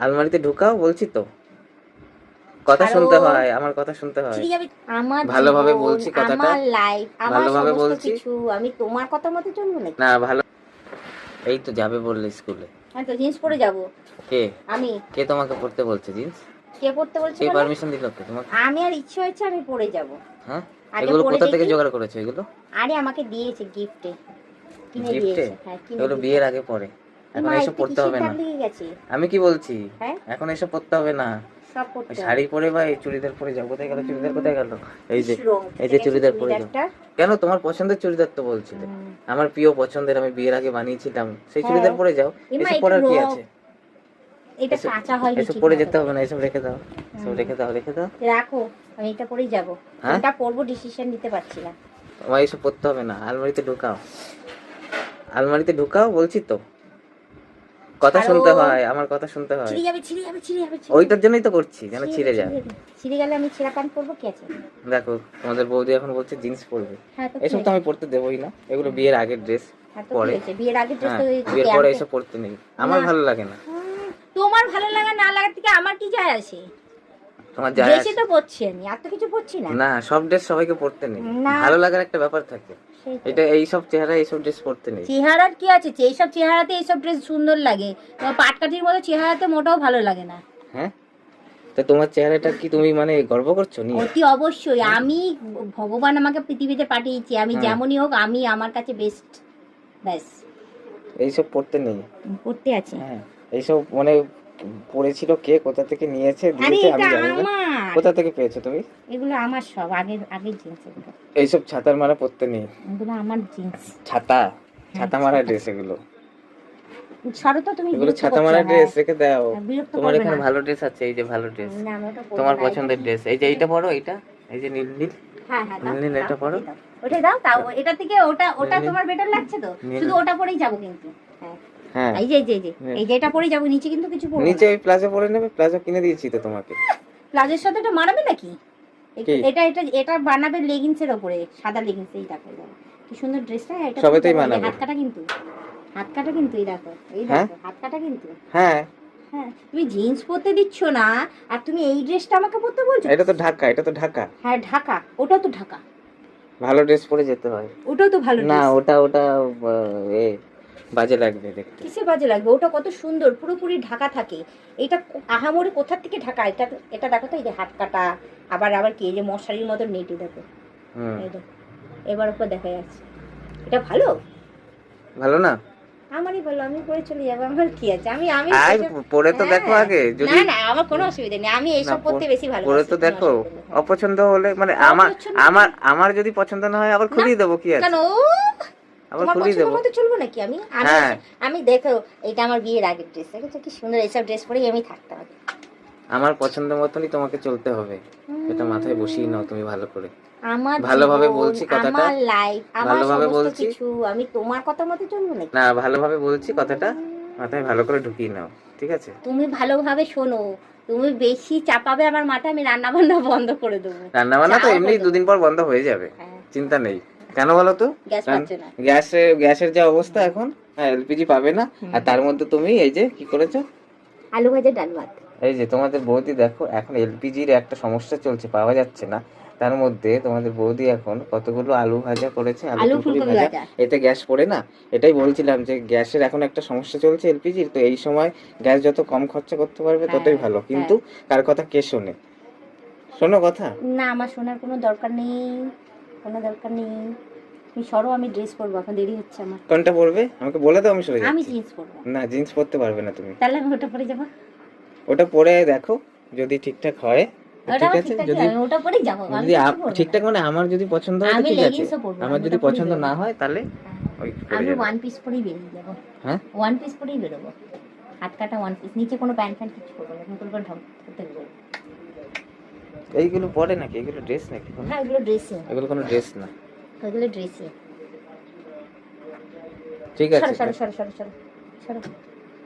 আলমারিতে ঢুকাও বলছি তো, কথা শুনতে হয়, আমার কথা শুনতে হয়। আমার ভালোভাবে বলছি কথাটা, আমার লাইফ, আমার ভালোভাবে সমস্ত বলছি কিছু আমি তোমার কথা মতো চলবো নাকি? না। ভালো, এই তো যাবে বললে স্কুলে। হ্যাঁ তো জিন্স পরে যাব। কে আমি? কে তোমাকে পড়তে বলছে জিন্স? কে পড়তে বলছে কে মানে? পারমিশন দিল কে তোমাকে? আমি আর ইচ্ছে হচ্ছে আমি পরে যাব। হ্যাঁ, আগে এগুলো পরে কোথা থেকে দেখি। জোগাড় করেছো এগুলো? আরে আমাকে দিয়েছে গিফটে, কিনে গিফটে? দিয়েছে। হ্যাঁ কিনে এগুলো দিয়েছে। বিয়ের আগে পরে, এখন মা এসব এতে পড়তে কিসের হবে দাগ না। লেগে গেছে? আমি কি বলছি, হ্যাঁ এখন এসব পড়তে হবে না। সব পড়তে হবে। শাড়ি পরে বা এই চুড়িদার পরে যাও। কোথায় গেল চুড়িদার, কোথায় গেল? এই যে, ইস, রং এই খেটে যে গেছে চুড়িদার পরে যাও। চুড়িদারটা। কেন, তোমার পছন্দের চুড়িদার তো বলছিলে, আমার প্রিয় পছন্দের, আমি বিয়ের আগে বানিয়েছিলাম, সেই হ্যাঁ চুড়িদার পরে যাও। এমা এসব এটা পরার কি রং, আছে? এটা এসব কাঁচা হয়নি এসব ঠিক পরে মতো যেতে হবে করে। না, এসব রেখে দাও, এসব রেখে দাও, রেখে দাও। রাখো, আমি এটা পরেই যাব। হ্যাঁ? কোনটা পরবো ডিসিশন নিতে পারছি না। তোমার এসব পড়তে হবে না, আলমারিতে ঢুকাও, আলমারিতে ঢুকাও বলছি তো, কথা ছাড়ো। শুনতে হয়, আমার কথা শুনতে হয়। ছিঁড়ে যাবে, ছিঁড়ে যাবে, ছিঁড়ে যাবে, ওইটার জন্যই তো করছি, যেন ছিঁড়ে যায়। ছিঁড়ে গেলে আমি ছেঁড়া প্যান্ট পরবো, কি আছে? দেখো, তোমাদের বৌদি এখন বলছে জিন্স পরবে। হ্যাঁ তো এসব তো আমি পড়তে দেবই না, এগুলো বিয়ের আগের ড্রেস। হ্যাঁ তো কি পরে, হয়েছে? বিয়ের আগের ড্রেস হ্যাঁ, তো বিয়ের পরে এসব পড়তে নেই, আমার ভালো লাগে না। তোমার ভালো লাগা না লাগার থেকে আমার কি যায় আসে? তোমার যায় ড্রেসে আসে তো পরছি আমি, আর তো কিছু পরছি না। না, সব ড্রেস সবাইকে পড়তে নেই, না। ভালো লাগার একটা ব্যাপার থাকে। সেই তো। এটা এইসব চেহারা এইসব ড্রেস পড়তে নেই। চেহারার কি আছে? এইসব চেহারাতে এইসব ড্রেস সুন্দর লাগে, তোমার পাটকাঠির মতো চেহারাতে মোটাও ভালো লাগে না। হ্যাঁ, তো তোমার চেহারাটা কি তুমি মানে গর্ব করছো নিয়ে? অতি অবশ্যই। আমি, ভগবান আমাকে পৃথিবীতে পাঠিয়েছি, আমি যেমনই হোক আমি আমার কাছে বেস্ট। ব্যাস, এইসব পড়তে নেই। পড়তে আছে। হ্যাঁ, এইসব মানে পড়েছিল কে, কোথা থেকে নিয়েছে আরে দিয়েছে আমি এটা জানি না। আমার, কোথা থেকে পেয়েছো তুমি? এগুলো আমার সব আগের আগের জিন্স। এগুলো এইসব ছাতার মারা পড়তে নেই। এগুলো আমার জিন্স। ছাতা, ছাতা মারা ড্রেস এগুলো, সরো তো তুমি, এগুলো বিরক্ত ছাতা করছো। মারা হ্যাঁ ড্রেস রেখে দাও। বিরক্ত তোমার করবে এখানে না। ভালো ড্রেস আছে, এই যে ভালো ড্রেস, না আমি ওটা পরবো তোমার না। পছন্দের ড্রেস। এই যে এইটা পরো, এইটা, এই যে নীল নীল হ্যাঁ হ্যাঁ দাও, নীল নীল, এটা পরো। দাও, ওটা দাও। তাও এটা থেকে ওটা, ওটা নীল। তোমার বেটার লাগছে তো? নীল। শুধু ওটা পরেই যাবো কিন্তু। হ্যাঁ হ্যাঁ, এই যে এই যে এই যে এই যে এটা পরেই যাবো, নিচে কিন্তু কিছু পরবো নিচে না। ওই প্লাজো পরে নেবে, প্লাজো কিনে দিয়েছি তো তোমাকে। প্লাজোর সাথে এটা মানাবে নাকি? কি? এটা এটা এটা বানাবে লেগিংসের উপরে, সাদা লেগিংস। এই দেখো, এই দেখো কি সুন্দর ড্রেসটা। এটা সবেতেই কিন্তু মানাবে। হাত কাটা কিন্তু, হাত কাটা কিন্তু। এই দেখো, এই হ্যাঁ? দেখো হাত কাটা কিন্তু। হ্যাঁ, হ্যাঁ তুমি জিন্স পরতে দিচ্ছ না, আর তুমি এই ড্রেসটা আমাকে পরতে বলছো? এটা তো ঢাকা, এটা তো ঢাকা। হ্যাঁ ঢাকা, ওটাও তো ঢাকা। ভালো ড্রেস পরে যেতে হয়। ওটাও তো ভালো না, ড্রেস। ওটা ওটা এ বাজে লাগবে দেখতে। কিসে বাজে লাগবে? ওটা কত সুন্দর, পুরোপুরি ঢাকা থাকে। এটা আহামরি কোথা থেকে ঢাকা? এটা এটা দেখো তো, এই যে হাত কাটা, আবার আবার কি, এই যে মশারির মতো নেটে দেখো। এই দেখো, এবার ওপর দেখা যাচ্ছে। এটা ভালো, ভালো না? আমারই ভালো, আমি পরে চলে যাবো, আমার কি আছে? আমি আমি আই এসব- পরে তো হ্যাঁ। দেখো আগে, যদি না না আমার কোনো অসুবিধা নেই, আমি এইসব না, পড়তে বেশি ভালো। পরে তো দেখো, অপছন্দ হলে মানে আমার অপছন্দ আমার আমার যদি পছন্দ না হয় আবার খুলিয়ে দেবো, কি আছে? কেন? আবার তোমার খুলিয়ে পছন্দ দেবো। মতো চলবো নাকি আমি? আমি হ্যাঁ। আমি দেখো, এটা আমার বিয়ের আগের ড্রেস, দেখেছো কি সুন্দর? এইসব ড্রেস পরেই আমি থাকতাম আগে। আমার পছন্দ মতনই তোমাকে চলতে হবে, এটা মাথায় বসিয়ে নাও তুমি ভালো করে। আমার ভালোভাবে জীবন, বলছি কথাটা, আমার লাইফ, আমার ভালোভাবে সমস্ত বলছি। কিছু আমি তোমার কথা মতো চলবো নাকি? না, ভালোভাবে বলছি কথাটা, মাথায় ভালো করে ঢুকিয়ে নাও, ঠিক আছে? তুমি ভালোভাবে শোনো, তুমি বেশি চাপাবে আমার মাথা, আমি রান্না বান্না বন্ধ করে দেবো। রান্না বান্না তো যাও এমনি হয়ে যাবে। 2 দিন পর বন্ধ হয়ে যাবে, হ্যাঁ। চিন্তা নেই। কেন বলো তো? গ্যাস পাচ্ছে না। গ্যাসের যে অবস্থা এখন, হ্যাঁ, এলপিজি পাবে না। আর তার মধ্যে তুমি এই যে কি করেছো, আলু ভাজা ডাল ভাত। এই যে তোমাদের বৌদি দেখো, এখন এলপিজির একটা সমস্যা চলছে, পাওয়া যাচ্ছে না। তার মধ্যে তোমাদের বৌদি এখন কতগুলো আলু ভাজা করেছে, আলু ফুলকপি ভাজা। এতে গ্যাস পড়ে না? এটাই বলছিলাম যে গ্যাসের এখন একটা সমস্যা চলছে এলপিজির, তো এই সময় গ্যাস যত কম খরচা করতে পারবে ততই ভালো। কিন্তু কার কথা কে শোনে? শোনো কথা। না আমার শোনার কোনো দরকার নেই, কোনো দরকার নেই। তুমি সরো, আমি ড্রেস পরবো, এখন দেরি হচ্ছে আমার। কোনটা পরবে আমাকে বলে দাও, আমি সরে আমি যাচ্ছি। জিন্স পরবো। না, জিন্স পরতে পারবে না তুমি। তাহলে আমি ওটা পরে যাবো। ওটা পরে দেখো, যদি ঠিকঠাক হয় ওটা ঠিক আমার আছে, ঠিকঠাক, যদি আমি ওটা পরেই যাবো। আমি যদি কিছু পরবো না। ঠিকঠাক মানে আমার যদি পছন্দ হয় তো আমি ঠিক আছে, leggings ও পরবো, আমার আমি যদি ওটা পরেই পছন্দ বেরোবো। না হয় তাহলে ওই পরে আমি যাবো। ওয়ান পিস পরেই বেরিয়ে যাবো। হ্যাঁ, ওয়ান পিস পরেই বেরোবো, হাত কাটা ওয়ান পিস, নিচে কোনো প্যান্ট ফ্যান্ট কিছু করবো না, নতুন করে ধরতে দেবো। এইগুলো পরে নাকি? এগুলো ড্রেস নাকি? হ্যাঁ এগুলো ড্রেসই, এগুলো কোনো ড্রেস না। এগুলো ড্রেসই। ঠিক সরো আছে। সরো সরো সরো সরো সরো।